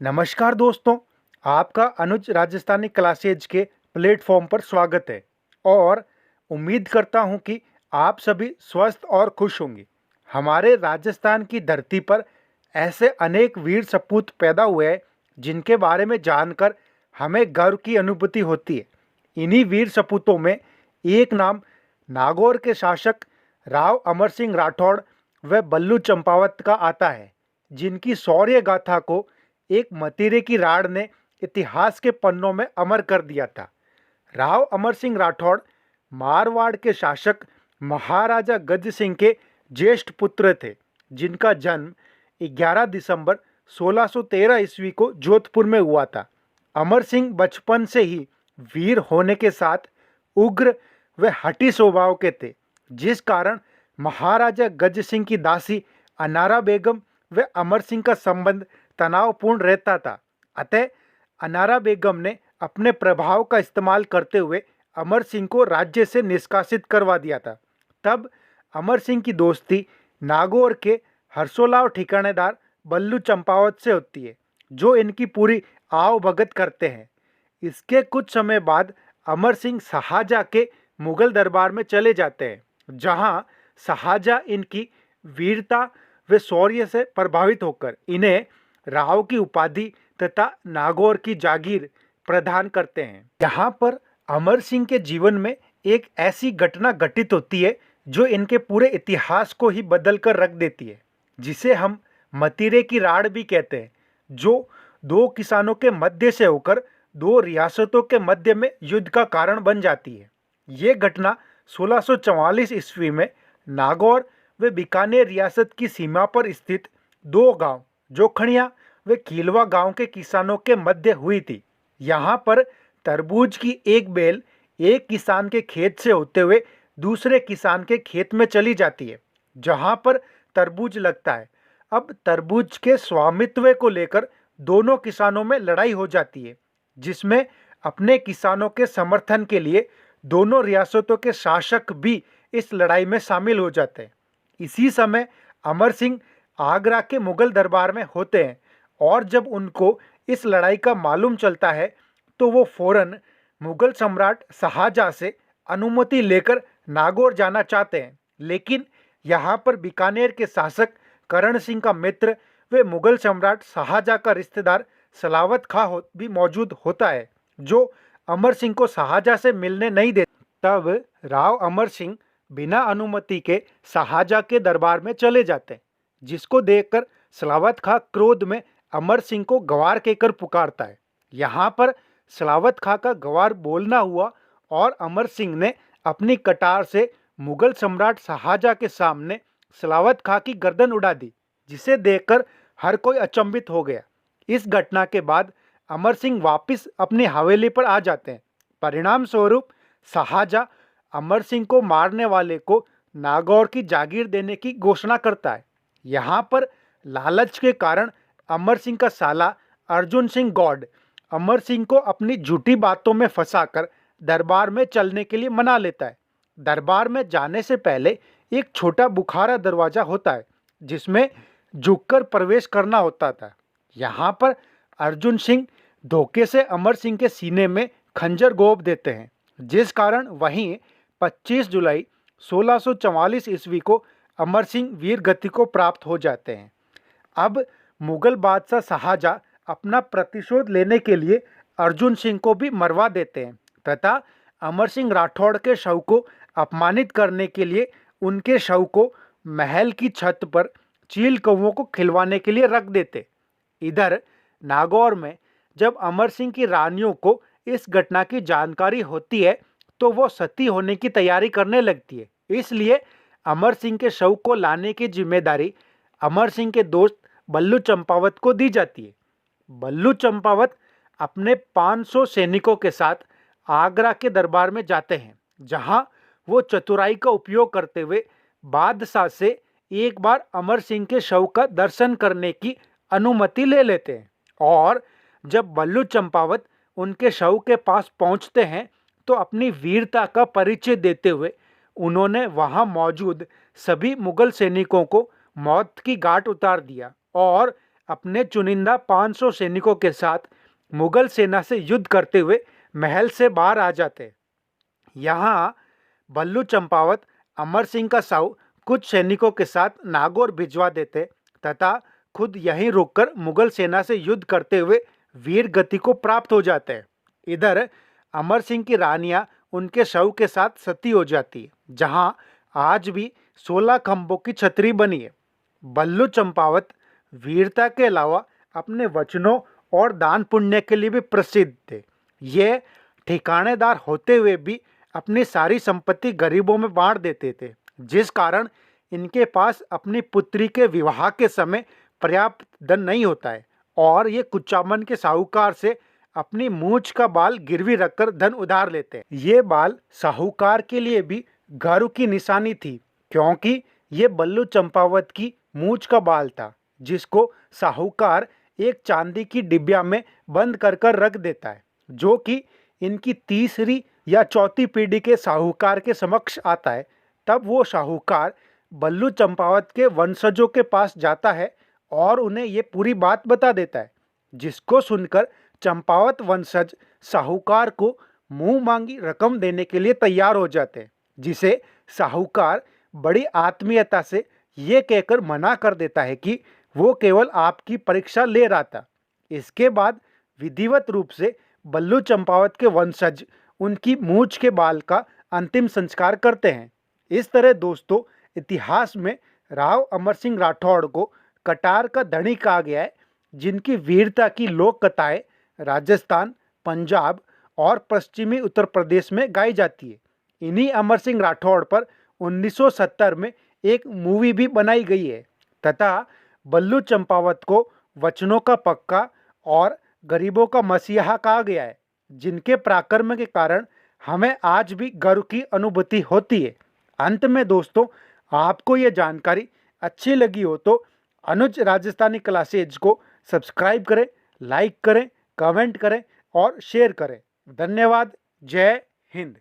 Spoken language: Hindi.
नमस्कार दोस्तों, आपका अनुज राजस्थानी क्लासेज के प्लेटफॉर्म पर स्वागत है और उम्मीद करता हूं कि आप सभी स्वस्थ और खुश होंगे। हमारे राजस्थान की धरती पर ऐसे अनेक वीर सपूत पैदा हुए हैं जिनके बारे में जानकर हमें गर्व की अनुभूति होती है। इन्हीं वीर सपूतों में एक नाम नागौर के शासक राव अमर सिंह राठौड़ व बल्लू चंपावत का आता है, जिनकी शौर्य गाथा को एक मतीरे की राड़ ने इतिहास के पन्नों में अमर कर दिया था। राव अमर सिंह राठौड़ मारवाड़ के शासक महाराजा गज सिंह के ज्येष्ठ पुत्र थे, जिनका जन्म 11 दिसंबर 1613 ईस्वी को जोधपुर में हुआ था। अमर सिंह बचपन से ही वीर होने के साथ उग्र व हठी स्वभाव के थे, जिस कारण महाराजा गज सिंह की दासी अनारा बेगम व अमर सिंह का संबंध तनावपूर्ण रहता था। अतः अनारा बेगम ने अपने प्रभाव का इस्तेमाल करते हुए अमर सिंह को राज्य से निष्कासित करवा दिया था। तब अमर सिंह की दोस्ती नागौर के हर्षोलाव ठिकानेदार बल्लू चंपावत से होती है, जो इनकी पूरी आव भगत करते हैं। इसके कुछ समय बाद अमर सिंह शाहजहाँ के मुगल दरबार में चले जाते हैं, जहां शाहजहाँ इनकी वीरता व शौर्य से प्रभावित होकर इन्हें राव की उपाधि तथा नागौर की जागीर प्रदान करते हैं। यहाँ पर अमर सिंह के जीवन में एक ऐसी घटना घटित होती है जो इनके पूरे इतिहास को ही बदल कर रख देती है, जिसे हम मतीरे की राड़ भी कहते हैं, जो दो किसानों के मध्य से होकर दो रियासतों के मध्य में युद्ध का कारण बन जाती है। ये घटना 1644 ईस्वी में नागौर व बीकानेर रियासत की सीमा पर स्थित दो गांव जोखड़िया व खीलवा गांव के किसानों के मध्य हुई थी। यहाँ पर तरबूज की एक बेल एक किसान के खेत से होते हुए दूसरे किसान के खेत में चली जाती है, जहाँ पर तरबूज लगता है। अब तरबूज के स्वामित्व को लेकर दोनों किसानों में लड़ाई हो जाती है, जिसमें अपने किसानों के समर्थन के लिए दोनों रियासतों के शासक भी इस लड़ाई में शामिल हो जाते हैं। इसी समय अमर सिंह आगरा के मुगल दरबार में होते हैं और जब उनको इस लड़ाई का मालूम चलता है तो वो फौरन मुगल सम्राट शाहजहाँ से अनुमति लेकर नागौर जाना चाहते हैं। लेकिन यहाँ पर बीकानेर के शासक करण सिंह का मित्र व मुगल सम्राट शाहजहाँ का रिश्तेदार सलावत खां भी मौजूद होता है, जो अमर सिंह को शाहजहाँ से मिलने नहीं देता। तब राव अमर सिंह बिना अनुमति के शाहजहाँ के दरबार में चले जाते हैं, जिसको देखकर सलावत खां क्रोध में अमर सिंह को गवार कहकर पुकारता है। यहाँ पर सलावत खां का गवार बोलना हुआ और अमर सिंह ने अपनी कटार से मुगल सम्राट शाहजहाँ के सामने सलावत खां की गर्दन उड़ा दी, जिसे देखकर हर कोई अचंभित हो गया। इस घटना के बाद अमर सिंह वापस अपनी हवेली पर आ जाते हैं। परिणाम स्वरूप शाहजहाँ अमर सिंह को मारने वाले को नागौर की जागीर देने की घोषणा करता है। यहाँ पर लालच के कारण अमर सिंह का साला अर्जुन सिंह गौड़ अमर सिंह को अपनी झूठी बातों में फंसाकर दरबार में चलने के लिए मना लेता है। दरबार में जाने से पहले एक छोटा बुखारा दरवाजा होता है, जिसमें झुककर प्रवेश करना होता था। यहाँ पर अर्जुन सिंह धोखे से अमर सिंह के सीने में खंजर गोप देते हैं, जिस कारण वहीं 25 जुलाई 1644 ईस्वी को अमर सिंह वीर गति को प्राप्त हो जाते हैं। अब मुगल बादशाह शाहजहाँ अपना प्रतिशोध लेने के लिए अर्जुन सिंह को भी मरवा देते हैं तथा अमर सिंह राठौड़ के शव को अपमानित करने के लिए उनके शव को महल की छत पर चील कौवों को खिलवाने के लिए रख देते। इधर नागौर में जब अमर सिंह की रानियों को इस घटना की जानकारी होती है तो वो सती होने की तैयारी करने लगती है। इसलिए अमर सिंह के शव को लाने की जिम्मेदारी अमर सिंह के दोस्त बल्लू चंपावत को दी जाती है। बल्लू चंपावत अपने 500 सैनिकों के साथ आगरा के दरबार में जाते हैं, जहां वो चतुराई का उपयोग करते हुए बादशाह से एक बार अमर सिंह के शव का दर्शन करने की अनुमति ले लेते हैं। और जब बल्लू चंपावत उनके शव के पास पहुंचते हैं तो अपनी वीरता का परिचय देते हुए उन्होंने वहां मौजूद सभी मुगल सैनिकों को मौत की घाट उतार दिया और अपने चुनिंदा 500 सैनिकों के साथ मुगल सेना से युद्ध करते हुए महल से बाहर आ जाते। यहाँ बल्लू चंपावत अमर सिंह का साऊ कुछ सैनिकों के साथ नागौर भिजवा देते तथा खुद यहीं रुककर मुगल सेना से युद्ध करते हुए वीर गति को प्राप्त हो जाते हैं। इधर अमर सिंह की रानियां उनके शव के साथ सती हो जाती है, जहां आज भी 16 खंभों की छतरी बनी है। बल्लू चंपावत वीरता के अलावा अपने वचनों और दान पुण्य के लिए भी प्रसिद्ध थे। ये ठिकानेदार होते हुए भी अपनी सारी संपत्ति गरीबों में बांट देते थे, जिस कारण इनके पास अपनी पुत्री के विवाह के समय पर्याप्त धन नहीं होता है और ये कुचामन के साहूकार से अपनी मूंछ का बाल गिरवी रखकर धन उधार लेते हैं। ये बाल साहूकार के लिए भी गर्व की निशानी थी, क्योंकि ये बल्लू चंपावत की मूंछ का बाल था, जिसको साहूकार एक चांदी की डिबिया में बंद कर कर रख देता है, जो कि इनकी तीसरी या चौथी पीढ़ी के साहूकार के समक्ष आता है। तब वो साहूकार बल्लू चंपावत के वंशजों के पास जाता है और उन्हें ये पूरी बात बता देता है, जिसको सुनकर चंपावत वंशज साहूकार को मुंह मांगी रकम देने के लिए तैयार हो जाते हैं, जिसे साहूकार बड़ी आत्मीयता से ये कहकर मना कर देता है कि वो केवल आपकी परीक्षा ले रहा था। इसके बाद विधिवत रूप से बल्लू चंपावत के वंशज उनकी मूंछ के बाल का अंतिम संस्कार करते हैं। इस तरह दोस्तों, इतिहास में राव अमर सिंह राठौड़ को कटार का धनी कहा गया है, जिनकी वीरता की लोक कथाएं राजस्थान, पंजाब और पश्चिमी उत्तर प्रदेश में गाई जाती है। इन्हीं अमर सिंह राठौड़ पर 1970 में एक मूवी भी बनाई गई है तथा बल्लू चंपावत को वचनों का पक्का और गरीबों का मसीहा कहा गया है, जिनके पराक्रम के कारण हमें आज भी गर्व की अनुभूति होती है। अंत में दोस्तों, आपको ये जानकारी अच्छी लगी हो तो अनुज राजस्थानी क्लासेज को सब्सक्राइब करें, लाइक करें, कमेंट करें और शेयर करें। धन्यवाद। जय हिंद।